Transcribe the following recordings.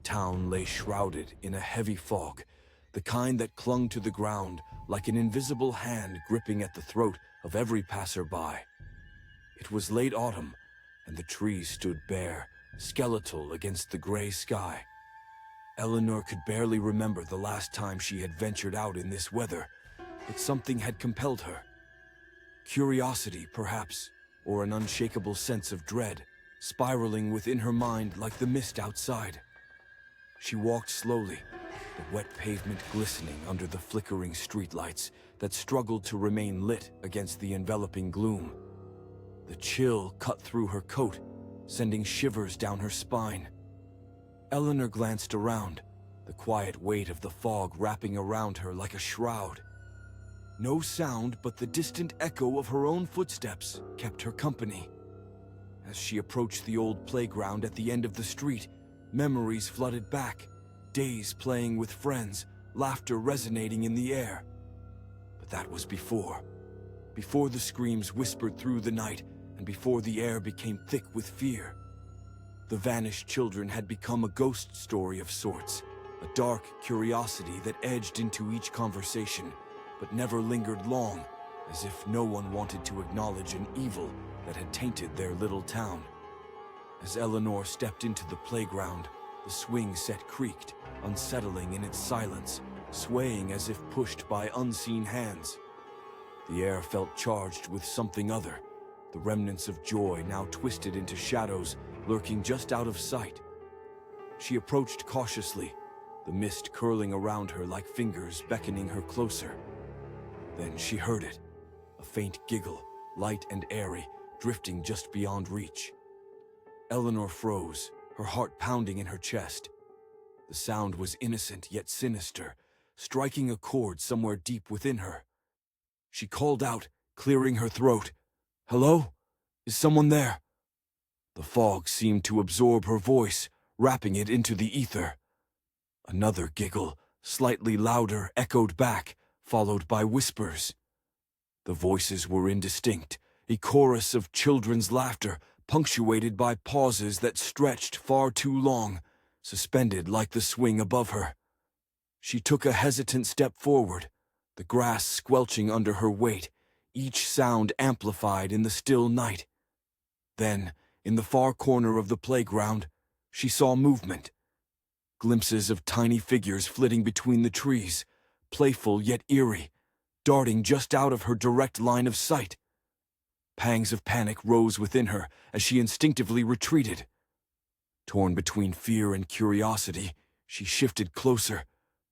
town lay shrouded in a heavy fog, the kind that clung to the ground like an invisible hand gripping at the throat of every passerby. It was late autumn, and the trees stood bare, skeletal against the gray sky. Eleanor could barely remember the last time she had ventured out in this weather, but something had compelled her. Curiosity, perhaps, or an unshakable sense of dread, spiraling within her mind like the mist outside. She walked slowly, the wet pavement glistening under the flickering streetlights that struggled to remain lit against the enveloping gloom. The chill cut through her coat, sending shivers down her spine. Eleanor glanced around, the quiet weight of the fog wrapping around her like a shroud. No sound but the distant echo of her own footsteps kept her company. As she approached the old playground at the end of the street, memories flooded back, days playing with friends, laughter resonating in the air. But that was before the screams whispered through the night and before the air became thick with fear. The vanished children had become a ghost story of sorts, a dark curiosity that edged into each conversation, but never lingered long, as if no one wanted to acknowledge an evil that had tainted their little town. As Eleanor stepped into the playground, the swing set creaked, unsettling in its silence, swaying as if pushed by unseen hands. The air felt charged with something other, the remnants of joy now twisted into shadows lurking just out of sight. She approached cautiously, the mist curling around her like fingers beckoning her closer. Then she heard it, a faint giggle, light and airy, drifting just beyond reach. Eleanor froze, her heart pounding in her chest. The sound was innocent yet sinister, striking a chord somewhere deep within her. She called out, clearing her throat, "Hello? Is someone there?" The fog seemed to absorb her voice, wrapping it into the ether. Another giggle, slightly louder, echoed back, followed by whispers. The voices were indistinct, a chorus of children's laughter, punctuated by pauses that stretched far too long, suspended like the swing above her. She took a hesitant step forward, the grass squelching under her weight, each sound amplified in the still night. Then, in the far corner of the playground, she saw movement. Glimpses of tiny figures flitting between the trees, playful yet eerie, darting just out of her direct line of sight. Pangs of panic rose within her as she instinctively retreated. Torn between fear and curiosity, she shifted closer,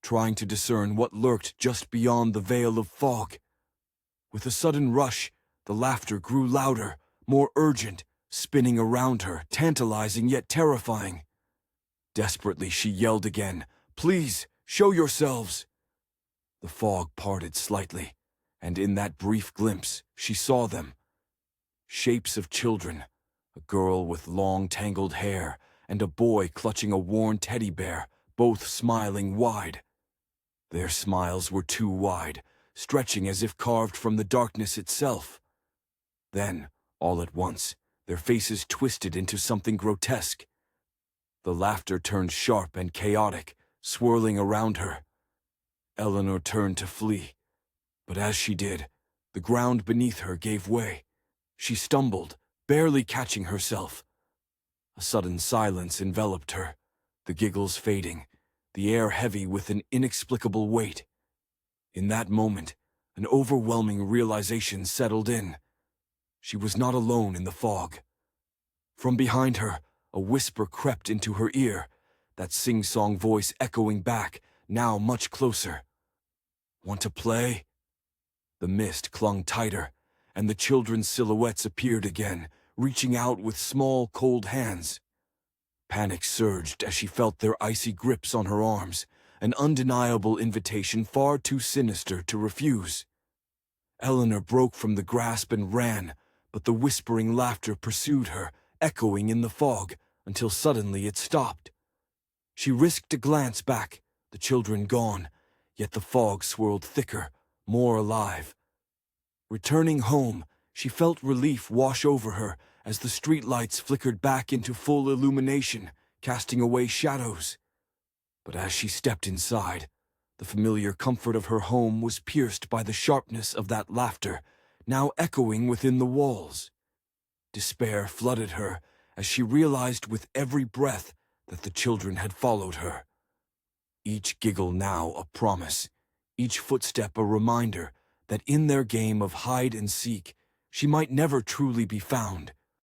trying to discern what lurked just beyond the veil of fog. With a sudden rush, the laughter grew louder, more urgent, spinning around her, tantalizing yet terrifying. Desperately, she yelled again, "Please, show yourselves!" The fog parted slightly, and in that brief glimpse, she saw them. Shapes of children, a girl with long tangled hair, and a boy clutching a worn teddy bear, both smiling wide. Their smiles were too wide, stretching as if carved from the darkness itself. Then, all at once, their faces twisted into something grotesque. The laughter turned sharp and chaotic, swirling around her. Eleanor turned to flee, but as she did, the ground beneath her gave way. She stumbled, barely catching herself. A sudden silence enveloped her, the giggles fading, the air heavy with an inexplicable weight. In that moment, an overwhelming realization settled in. She was not alone in the fog. From behind her, a whisper crept into her ear, that sing-song voice echoing back, now much closer. "Want to play?" The mist clung tighter, and the children's silhouettes appeared again, reaching out with small, cold hands. Panic surged as she felt their icy grips on her arms, an undeniable invitation far too sinister to refuse. Eleanor broke from the grasp and ran, but the whispering laughter pursued her, echoing in the fog, until suddenly it stopped. She risked a glance back, the children gone, yet the fog swirled thicker, more alive. Returning home, she felt relief wash over her as the streetlights flickered back into full illumination, casting away shadows. But as she stepped inside, the familiar comfort of her home was pierced by the sharpness of that laughter, now echoing within the walls. Despair flooded her as she realized with every breath that the children had followed her. Each giggle now a promise, each footstep a reminder that in their game of hide and seek, she might never truly be found.